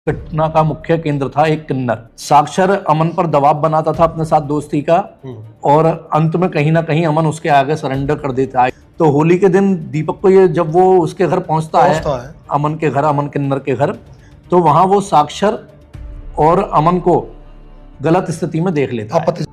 घटना का मुख्य केंद्र था एक किन्नर। साक्षर अमन पर दबाव बनाता था अपने साथ दोस्ती का, और अंत में कहीं ना कहीं अमन उसके आगे सरेंडर कर देता है। तो होली के दिन दीपक को ये जब वो उसके घर पहुंचता है अमन के घर, अमन किन्नर के घर, तो वहां वो साक्षर और अमन को गलत स्थिति में देख लेता है।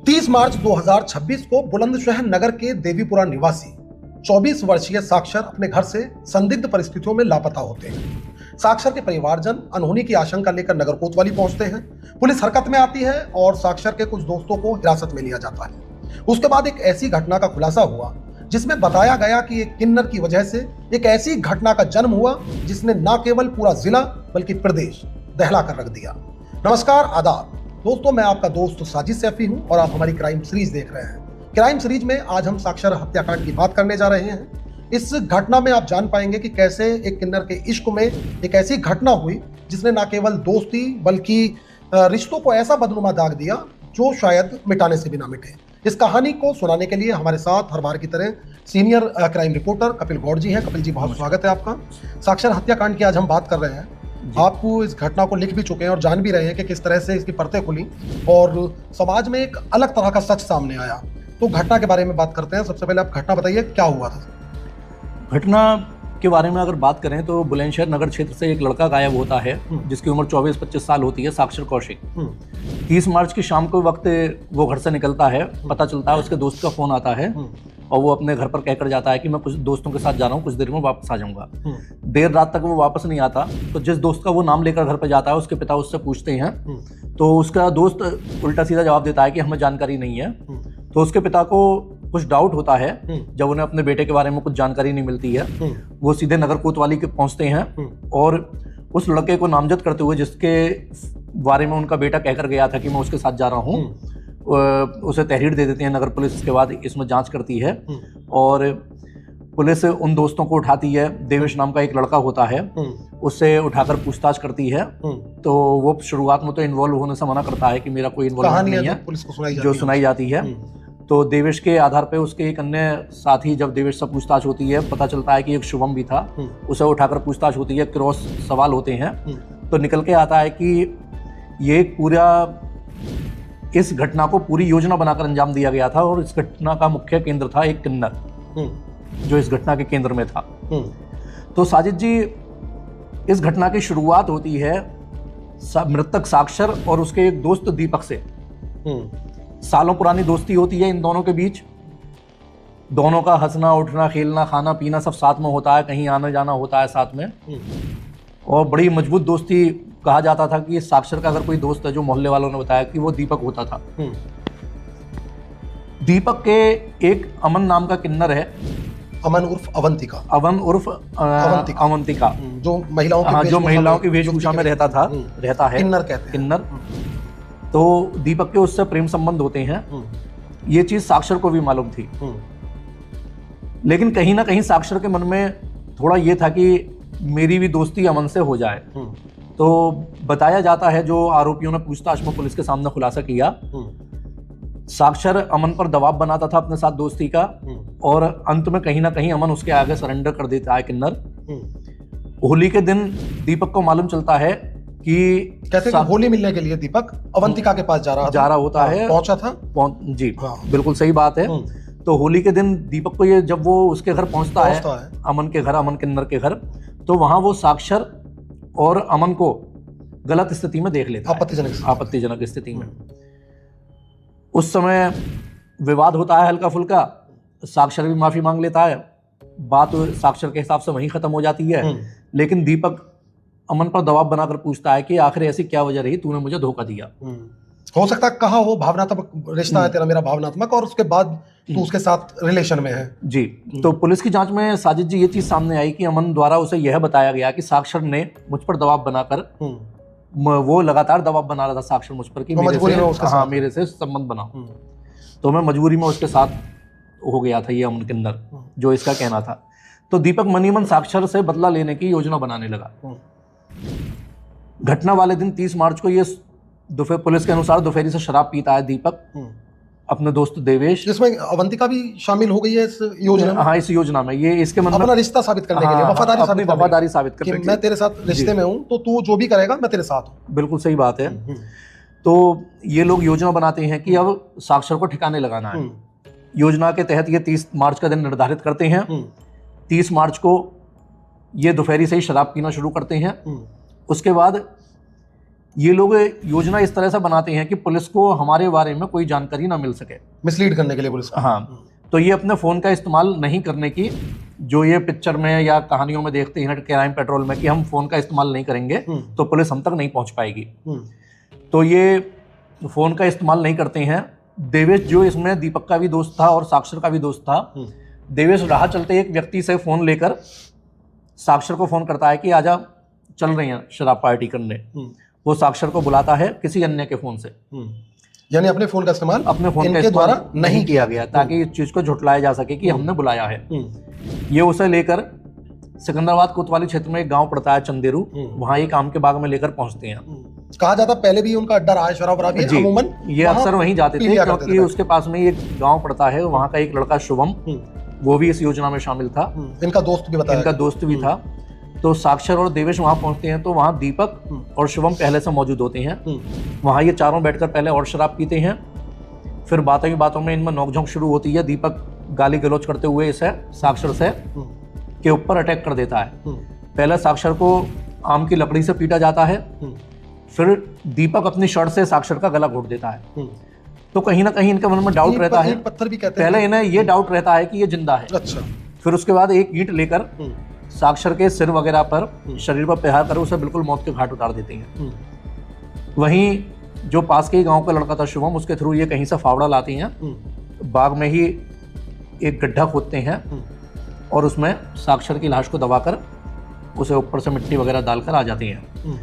30 मार्च 2026 को बुलंदशहर नगर के देवीपुरा निवासी 24 वर्षीय साक्षर अपने घर से संदिग्ध परिस्थितियों में लापता होते हैं। साक्षर के परिवारजन अनहोनी की आशंका लेकर नगर कोतवाली पहुंचते हैं। पुलिस हरकत में आती है और साक्षर के कुछ दोस्तों को हिरासत में लिया जाता है। उसके बाद एक ऐसी घटना का खुलासा हुआ जिसमें बताया गया कि एक किन्नर की वजह से एक ऐसी घटना का जन्म हुआ जिसने न केवल पूरा जिला बल्कि प्रदेश दहला कर रख दिया। नमस्कार, आदाब दोस्तों, मैं आपका दोस्त साजिद सैफी हूं और आप हमारी क्राइम सीरीज देख रहे हैं। क्राइम सीरीज में आज हम साक्षर हत्याकांड की बात करने जा रहे हैं। इस घटना में आप जान पाएंगे कि कैसे एक किन्नर के इश्क में एक ऐसी घटना हुई जिसने न केवल दोस्ती बल्कि रिश्तों को ऐसा बदनुमा दाग दिया जो शायद मिटाने से भी ना मिटे। इस कहानी को सुनाने के लिए हमारे साथ हर बार की तरह senior crime reporter Kapil Gaur ji हैं। कपिल जी, बहुत स्वागत है आपका। साक्षर हत्याकांड की आज हम बात कर रहे हैं। आपको इस घटना को लिख भी चुके हैं और जान भी रहे हैं कि किस तरह से इसकी परतें खुली और समाज में एक अलग तरह का सच सामने आया। तो घटना के बारे में बात करते हैं। सबसे पहले आप घटना बताइए, क्या हुआ था? घटना के बारे में अगर बात करें तो बुलंदशहर नगर क्षेत्र से एक लड़का गायब होता है जिसकी उम्र 24-25 साल होती है, साक्षर कौशिक। 30 मार्च की शाम को वक्त वो घर से निकलता है। पता चलता है उसके दोस्त का फोन आता है और वो अपने घर पर कहकर जाता है कि मैं कुछ दोस्तों के साथ जा रहा हूँ, कुछ देर में वापस आ जाऊंगा। देर रात तक वो वापस नहीं आता, तो जिस दोस्त का वो नाम लेकर घर पर जाता है उसके पिता उससे पूछते हैं, तो उसका दोस्त उल्टा सीधा जवाब देता है कि हमें जानकारी नहीं है। तो उसके पिता को कुछ डाउट होता है जब उन्हें अपने बेटे के बारे में कुछ जानकारी नहीं मिलती है। वो सीधे नगर कोतवाली के पहुंचते हैं और उस लड़के को नामजद करते हुए जिसके बारे में उनका बेटा कहकर गया था कि मैं उसके साथ जा रहा हूँ, उसे तहरीर दे देते हैं नगर पुलिस। इसके बाद इसमें जांच करती है और पुलिस उन दोस्तों को उठाती है। देवेश नाम का एक लड़का होता है, उससे उठाकर पूछताछ करती है। तो वो शुरुआत में तो इन्वॉल्व होने से मना करता है कि मेरा कोई इन्वॉल्वमेंट नहीं है, पुलिस को जो सुनाई जाती है। तो देवेश के आधार पे उसके एक अन्य साथी, जब देवेश से पूछताछ होती है, पता चलता है कि एक शुभम भी था, उसे उठाकर पूछताछ होती है। क्रॉस सवाल होते हैं तो निकल के आता है कि ये पूरा इस घटना को पूरी योजना बनाकर अंजाम दिया गया था और इस घटना का मुख्य केंद्र था एक किन्नर जो इस घटना के केंद्र में था। तो साजिद जी, इस घटना की शुरुआत होती है मृतक साक्षर और उसके एक दोस्त दीपक से। सालों पुरानी दोस्ती होती है इन दोनों के बीच। दोनों का हंसना, उठना, खेलना, खाना पीना सब साथ में होता है, कहीं आना जाना होता है साथ में, और बड़ी मजबूत दोस्ती। कहा जाता था कि साक्षर का अगर कोई दोस्त है, जो मोहल्ले वालों ने बताया, कि वो दीपक होता था। दीपक के एक अमन नाम का किन्नर है, अमन उर्फ अवंतिका, अवन उर्फ अवंतिका, जो महिलाओं की वेशभूषा में रहता है, किन्नर कहते हैं। किन्नर। तो दीपक के उससे प्रेम संबंध होते हैं। ये चीज साक्षर को भी मालूम थी, लेकिन कहीं ना कहीं साक्षर के मन में थोड़ा ये था कि मेरी भी दोस्ती अमन से हो जाए। तो बताया जाता है, जो आरोपियों ने पूछताछ में पुलिस के सामने खुलासा किया, साक्षर अमन पर दबाव बनाता था अपने साथ दोस्ती का, और अंत में कहीं ना कहीं अमन उसके आगे सरेंडर कर देता है किन्नर। होली के दिन दीपक को मालूम चलता है कि कहते हैं होली मिलने के लिए दीपक अवंतिका के पास जा रहा होता है, पहुंचा था। जी बिल्कुल सही बात है। तो होली के दिन दीपक को ये, जब वो उसके घर पहुंचता है अमन के घर, अमन किन्नर के घर, तो वहां वो साक्षर और अमन को गलत स्थिति में देख लेता है, आपत्तिजनक स्थिति में। उस समय विवाद होता है हल्का फुल्का, साक्षर भी माफी मांग लेता है, बात साक्षर के हिसाब से वहीं खत्म हो जाती है। लेकिन दीपक अमन पर दबाव बनाकर पूछता है कि आखिर ऐसी क्या वजह रही, तूने मुझे धोखा दिया। हो सकता है कहा हो भावनात्मक रिश्ता है तेरा मेरा भावनात्मक, और उसके बाद तू उसके साथ रिलेशन में है। जी। तो पुलिस की जांच में साजिद जी ये चीज सामने आई कि अमन द्वारा उसे यह बताया गया कि साक्षर ने मुझ पर दबाव बनाकर, वो लगातार दबाव बना रहा था साक्षर मुझ पर कि मेरे से संबंध बनाओ। तो मैं मजबूरी में उसके साथ हो गया था, ये अमन किन्नर जो इसका कहना था। तो दीपक मनी मन साक्षर से बदला लेने की योजना बनाने लगा। घटना वाले दिन 30 मार्च को ये पुलिस के अनुसार दोपहरी से शराब पीता है दीपक अपने दोस्त देवेश, जिसमें अवंतिका भी शामिल हो गई है इस योजना में। हाँ, इस योजना में ये इसके मतलब अपना रिश्ता साबित करने के लिए, वफादारी साबित करने वफादारी साबित के लिए करने कि मैं तेरे साथ रिश्ते में हूँ, तो तू जो भी करेगा मैं तेरे साथ हूँ। बिल्कुल सही बात है। तो ये लोग योजना बनाते हैं कि अब साक्षर को ठिकाने लगाना है। योजना के तहत ये 30 मार्च का दिन निर्धारित करते हैं। 30 मार्च को ये दोपहरी से ही शराब पीना शुरू करते हैं। उसके बाद ये लोग योजना इस तरह से बनाते हैं कि पुलिस को हमारे बारे में कोई जानकारी ना मिल सके, मिसलीड करने के लिए पुलिस को। हाँ, तो ये अपने फ़ोन का इस्तेमाल नहीं करने की, जो ये पिक्चर में या कहानियों में देखते हैं क्राइम पेट्रोल में कि हम फ़ोन का इस्तेमाल नहीं करेंगे तो पुलिस हम तक नहीं पहुंच पाएगी, तो ये फ़ोन का इस्तेमाल नहीं करते हैं। देवेश, जो इसमें दीपक का भी दोस्त था और साक्षर का भी दोस्त था, देवेश राह चलते एक व्यक्ति से फ़ोन लेकर साक्षर को फ़ोन करता है कि आजा, चल रहे हैं शराब पार्टी करने। वो साक्षर को बुलाता है किसी अन्य के फ़ोन से, यानी अपने फ़ोन का इस्तेमाल अपने फ़ोन के द्वारा नहीं किया गया, ताकि इस चीज़ को झुटलाया जा सके कि हमने बुलाया है। ये उसे लेकर सिकंदराबाद कोतवाली क्षेत्र में एक गांव पड़ता है चंदेरू, वहाँ एक आम के बाग में लेकर पहुंचते हैं। कहा जाता पहले भी उनका अड्डा रहा है शराब वराब, अमूमन ये अक्सर वहीं जाते थे क्योंकि उसके पास में एक गांव पड़ता है, वहाँ का एक लड़का शुभम, वो भी इस योजना में शामिल था। इनका दोस्त भी बताया, इनका दोस्त भी था। तो साक्षर और देवेश वहाँ पहुँचते हैं तो वहाँ दीपक और शुभम पहले से मौजूद होते हैं। वहाँ ये चारों बैठकर पहले और शराब पीते हैं, फिर बातों की बातों में इनमें नोकझोंक शुरू होती है। दीपक गाली गलौज करते हुए इसे साक्षर से के ऊपर अटैक कर देता है। पहले साक्षर को आम की लकड़ी से पीटा जाता है, फिर दीपक अपनी शर्ट से साक्षर का गला घोट देता है। तो कहीं ना कहीं इनके मन में डाउट रहता है, पत्थर भी कहते हैं। पहले इन्हें ये डाउट रहता है कि ये जिंदा है। अच्छा। फिर उसके बाद एक ईंट लेकर साक्षर के सिर वगैरह पर, शरीर पर प्रहार कर उसे बिल्कुल मौत के घाट उतार देते हैं। वहीं जो पास के ही गांव का लड़का था शुभम, उसके थ्रू ये कहीं से फावड़ा लाती हैं, बाग में ही एक गड्ढा खोदते हैं और उसमें साक्षर की लाश को दबाकर उसे ऊपर से मिट्टी वगैरह डालकर आ जाती हैं।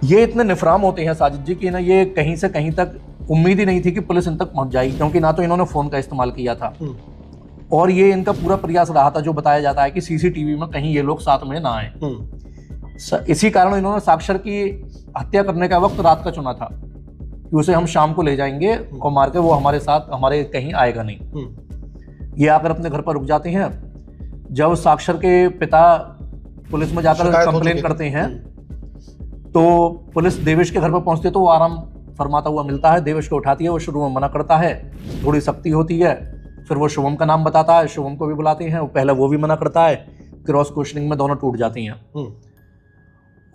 ये इतने निफराम होते हैं साजिद जी की ना, ये कहीं से कहीं तक उम्मीद ही नहीं थी कि पुलिस इन तक पहुंच जाएगी, क्योंकि ना तो इन्होंने फ़ोन का इस्तेमाल किया था और ये इनका पूरा प्रयास रहा था, जो बताया जाता है कि सीसीटीवी में कहीं ये लोग साथ में ना आए। इसी कारण इन्होंने साक्षर की हत्या करने का वक्त रात का चुना था कि उसे हम शाम को ले जाएंगे और मार के वो हमारे साथ हमारे कहीं आएगा नहीं। ये आकर अपने घर पर रुक जाते हैं। जब साक्षर के पिता पुलिस में जाकर कंप्लेन करते हैं तो पुलिस देवेश के घर पर पहुंचते तो वो आराम फरमाता हुआ मिलता है। देवेश को उठाती है, वो शुरू में मना करता है, थोड़ी सख्ती होती है, फिर वो शुभम का नाम बताता है, शुभम को भी बुलाते हैं, पहले वो भी मना करता है, क्रॉस क्वेश्चनिंग में दोनों टूट जाती हैं।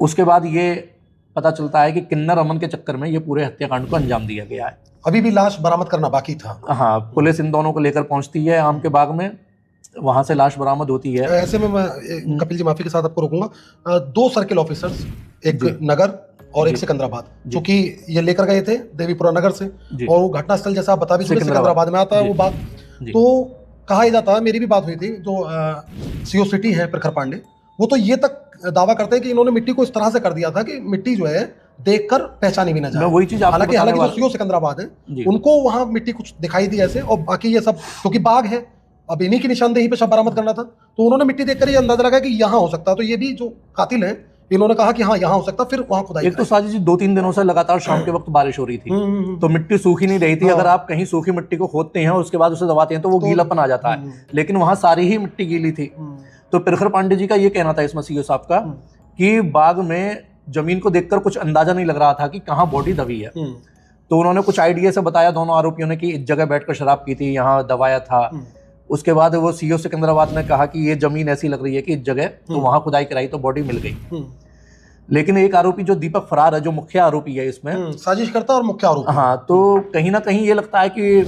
उसके बाद ये पता चलता है कि किन्नर अमन के चक्कर में ये पूरे हत्याकांड को अंजाम दिया गया है। अभी भी लाश बरामद करना बाकी था। हाँ, पुलिस इन दोनों को लेकर पहुंचती है आम के बाग में, वहां से लाश बरामद होती है। ऐसे में मैं कपिल जी माफी के साथ आपको रोकूंगा। 2 सर्किल ऑफिसर्स, एक नगर और एक सिकंदराबाद, जो कि ये लेकर गए थे देवीपुरा नगर से, और वो घटनास्थल जैसा आप बता भी चुके सिकंदराबाद में आता है वो बात। तो कहा जाता है, मेरी भी बात हुई थी, जो सीओ सिटी है प्रखर पांडे, वो तो ये तक दावा करते हैं कि इन्होंने मिट्टी को इस तरह से कर दिया था कि मिट्टी जो है देखकर पहचानी भी ना जाए। वही चीज हालांकि जो सीओ सिकंदराबाद है उनको वहां मिट्टी कुछ दिखाई दी ऐसे, और बाकी ये सब क्योंकि बाग है, अब इन्हीं की निशानदेही पे शव बरामद करना था, तो उन्होंने मिट्टी देखकर ये अंदाजा लगा कि यहाँ हो सकता है। तो ये भी जो कातिल है इन्होंने कहा कि हाँ यहाँ हो सकता, फिर वहां खुदाई। एक तो साजिद जी 2-3 दिनों से लगातार शाम के वक्त बारिश हो रही थी, तो मिट्टी सूखी नहीं रही थी। अगर आप कहीं सूखी मिट्टी को खोदते हैं और उसके बाद उसे दबाते हैं तो वो गीलापन आ जाता है, लेकिन वहां सारी ही मिट्टी गीली थी। तो प्रखर पांडे जी का ये कहना था इसमें सीओ साहब का कि बाग में जमीन को देखकर कुछ अंदाजा नहीं लग रहा था कि कहाँ बॉडी दबी है। तो उन्होंने कुछ आइडिया से बताया दोनों आरोपियों ने कि इस जगह बैठकर शराब पी थी, यहाँ दबाया था। उसके बाद वो सीओ सिकंदराबाद ने कहा कि ये जमीन ऐसी लग रही है कि इस जगह, तो वहां खुदाई कराई तो बॉडी मिल गई। लेकिन एक आरोपी जो दीपक फरार है, जो मुख्य आरोपी है इसमें, साजिश करता और मुख्य आरोपी, हाँ, तो कहीं ना कहीं ये लगता है कि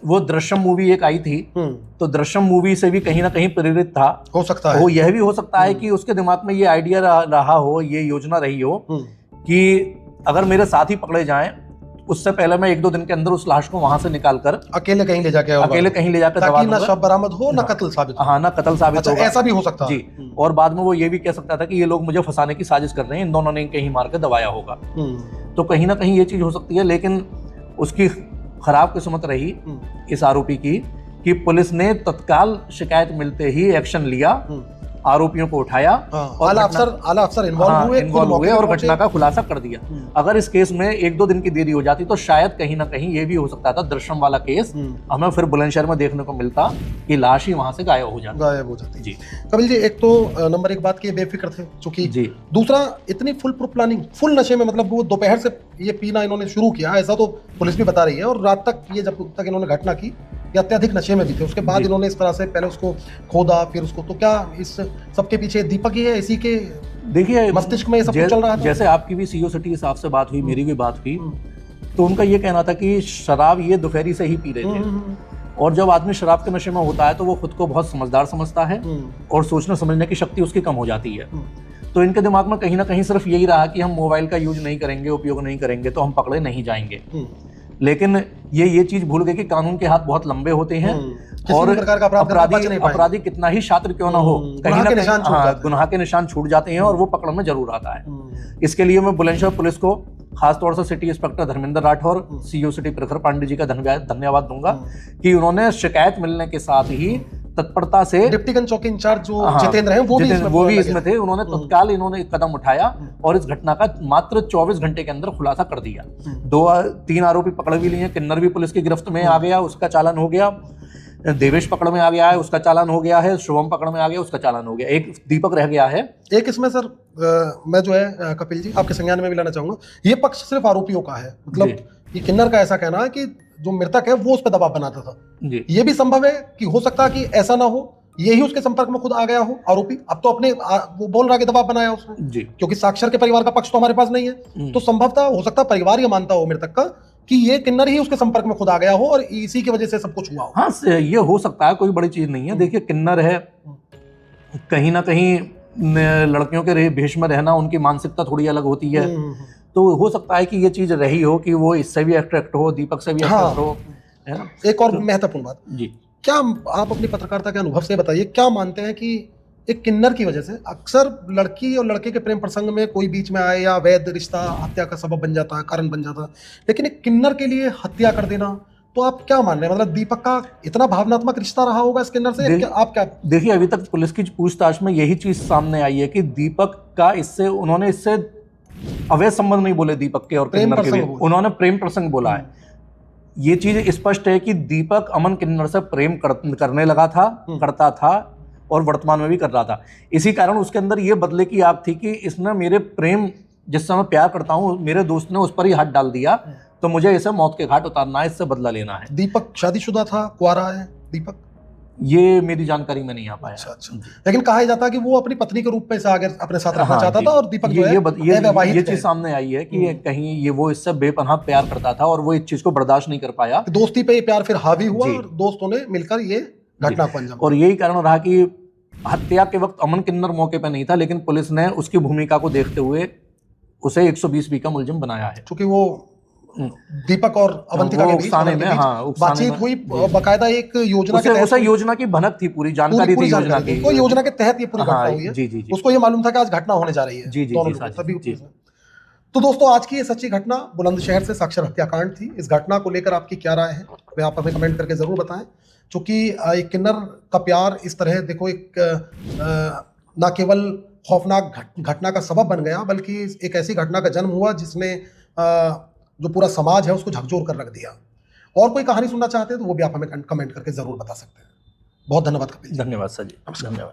वो दृश्यम मूवी एक आई थी, तो दृश्यम मूवी से भी कहीं ना कहीं प्रेरित था। हो सकता है, वो यह भी हो सकता है कि उसके दिमाग में ये आइडिया रहा हो, ये योजना रही हो कि अगर मेरे साथी पकड़े जाएं, उससे पहले मैं 1-2 दिन के अंदर उस लाश को वहां से निकालकर अकेले कहीं ले जाकर ताकि ना शव बरामद हो ना कत्ल साबित हो। हाँ, ना कत्ल साबित होगा। ऐसा भी हो सकता है जी। और बाद में वो ये भी कह सकता था कि ये लोग मुझे फंसाने की साजिश कर रहे हैं, इन दोनों ने कहीं मार के दबाया होगा। तो कहीं ना कहीं ये चीज हो सकती है। लेकिन उसकी खराब किस्मत रही इस आरोपी की कि पुलिस ने तत्काल शिकायत मिलते ही एक्शन लिया आरोपियों को उठाया, आला अफसर इन्वॉल्व हुए और घटना का खुलासा कर दिया। अगर इस केस में 1-2 दिन की देरी हो जाती तो शायद कहीं ना कहीं ये भी हो सकता था दृश्यम वाला केस हमें फिर बुलंदशहर में देखने को मिलता कि लाश ही वहां से गायब हो जाती। जी कपिल जी, एक तो नंबर 1 बात की बेफिक्र थे चूंकि जी, दूसरा इतनी फुल प्रूफ प्लानिंग, फुल नशे में, मतलब वो दोपहर से ये पीना इन्होंने शुरू किया, ऐसा तो पुलिस भी बता रही है, और रात तक ये जब तक इन्होंने घटना की ये अत्यधिक नशे में भी थे। उसके बाद इन्होंने इस तरह से पहले उसको खोदा, फिर उसको, तो क्या इस सबके पीछे दीपक ही है? इसी के देखिए मस्तिष्क में ये सब कुछ चल रहा था। जैसे आपकी भी सीओ सिटी साहब से बात हुई, मेरी भी बात हुई, तो उनका ये कहना था कि शराब ये दोपहरी से ही पी रहे थे, और जब आदमी शराब के नशे में होता है तो वो खुद को बहुत समझदार समझता है और सोचने समझने की शक्ति उसकी कम हो जाती है। तो इनके दिमाग में कहीं ना कहीं सिर्फ यही रहा कि हम मोबाइल का यूज नहीं करेंगे, उपयोग नहीं करेंगे तो हम पकड़े नहीं जाएंगे। लेकिन ये चीज भूल गए कि कानून के हाथ बहुत लंबे होते हैं और अपराधी कितना ही शातिर क्यों ना हो, कहीं ना कहीं गुनाह के निशान छूट जाते हैं और वो पकड़ में जरूर आता है। इसके लिए मैं बुलंदशहर पुलिस को, खासतौर से city inspector Dharmendra Rathore, CO city प्रखर पांडे जी का धन्यवाद दूंगा कि उन्होंने शिकायत मिलने के साथ ही तत्परता से, डिप्टी चौकी इंचार्ज जो जितेंद्र हैं वो भी इसमें थे, उन्होंने तत्काल इन्होंने कदम उठाया और इस घटना का मात्र 24 घंटे के अंदर खुलासा कर दिया। 2-3 आरोपी पकड़ भी लिए, किन्नर भी पुलिस की गिरफ्त में आ गया, उसका चालान हो गया, देवेश पकड़ में आ गया है, उसका चालान हो गया है, शुभम पकड़ में आ गया, उसका चालान हो गया, एक दीपक रह गया है। एक इसमें सर मैं जो है कपिल जी आपके संज्ञान में भी लाना चाहूंगा, ये पक्ष सिर्फ आरोपियों का है, मतलब ये किन्नर का ऐसा कहना है कि जो मृतक है वो उस पर दबाव बनाता था। ये भी संभव है कि हो सकता है कि ऐसा ना हो, यही उसके संपर्क में खुद आ गया हो आरोपी, अब तो अपने वो बोल रहा है कि दबाव बनाया उसने जी, क्योंकि साक्षर के परिवार का पक्ष तो हमारे पास नहीं है, तो संभवतः हो सकता है परिवार ये मानता हो मृतक का कि ये किन्नर ही उसके संपर्क में खुद आ गया हो और इसी की वजह से सब कुछ हुआ हो। हाँ, ये हो सकता है, कोई बड़ी चीज नहीं है। देखिए किन्नर है, कहीं ना कहीं लड़कियों के भेष में रहना, उनकी मानसिकता थोड़ी अलग होती है, तो हो सकता है कि ये चीज रही हो कि वो इससे भी अट्रैक्ट हो, दीपक से भी अट्रैक्ट हो, है ना। एक और महत्वपूर्ण बात जी, क्या आप अपनी पत्रकारिता के अनुभव से बताइए, क्या मानते हैं कि एक किन्नर की वजह से अक्सर लड़की और लड़के के प्रेम प्रसंग में कोई बीच में आए या वैध रिश्ता हत्या का सबब बन जाता है, कारण बन जाता है, लेकिन एक किन्नर के लिए हत्या कर देना, तो आप क्या मान रहे हैं? मतलब दीपक का इतना भावनात्मक रिश्ता रहा होगा इस किन्नर से, आप क्या? देखिए अभी तक पुलिस की पूछताछ में यही चीज सामने आई है कि दीपक का उन्होंने इससे अवैध संबंध नहीं बोले, दीपक के और किन्नर के भी उन्होंने प्रेम प्रसंग बोला है। ये चीज स्पष्ट है कि दीपक अमन किन्नर से प्रेम करने लगा था, करता था और वर्तमान में भी कर रहा था। इसी कारण उसके अंदर ये बदले की आग थी कि इसने मेरे प्रेम, जिससे मैं प्यार करता हूँ, मेरे दोस्त ने उस पर ही हाथ डाल दिया, तो मुझे इसे मौत के घाट उतारना है, इससे बदला लेना है। दीपक शादीशुदा था, कुंवारा है दीपक? ये मेरी जानकारी में नहीं आ पाया। अच्छा। लेकिन कहा जाता है कि वो अपनी पत्नी के रूप में इसे आगे अपने साथ रखना चाहता था और दीपक जो है ये चीज सामने आई है कि कहीं ये वो इससे बेपनाह प्यार करता था और वो इस चीज को बर्दाश्त नहीं कर पाया, दोस्ती पे ये प्यार फिर हावी हुआ और दोस्तों ने मिलकर ये घटना को अंजाम, और यही कारण रहा कि हत्या के वक्त अमन किन्नर मौके पर नहीं था, लेकिन पुलिस ने उसकी भूमिका को देखते हुए उसे 120B का मुलजिम बनाया है। क्योंकि वो दीपक और अवंतिका के बीच बातचीत हुई, बाकायदा एक योजना के तहत, योजना की भनक थी, पूरी जानकारी थी योजना की, तो योजना के तहत ये पूरी घटना हुई है। उसको ये मालूम था कि आज घटना होने जा रही है। तो दोस्तों, आज की ये सच्ची घटना बुलंदशहर से साक्षर हत्याकांड थी। इस घटना को लेकर आपकी क्या राय है, वे आप हमें कमेंट करके जरूर बताएं। चूंकि एक किन्नर का प्यार इस तरह देखो एक ना केवल खौफनाक घटना का सबब बन गया, बल्कि एक ऐसी घटना का जन्म हुआ जिसने जो पूरा समाज है उसको झकझोर कर रख दिया। और कोई कहानी सुनना चाहते हैं तो वो भी आप हमें कमेंट करके जरूर बता सकते हैं। बहुत धन्यवाद कपिल। धन्यवाद सर जी, धन्यवाद।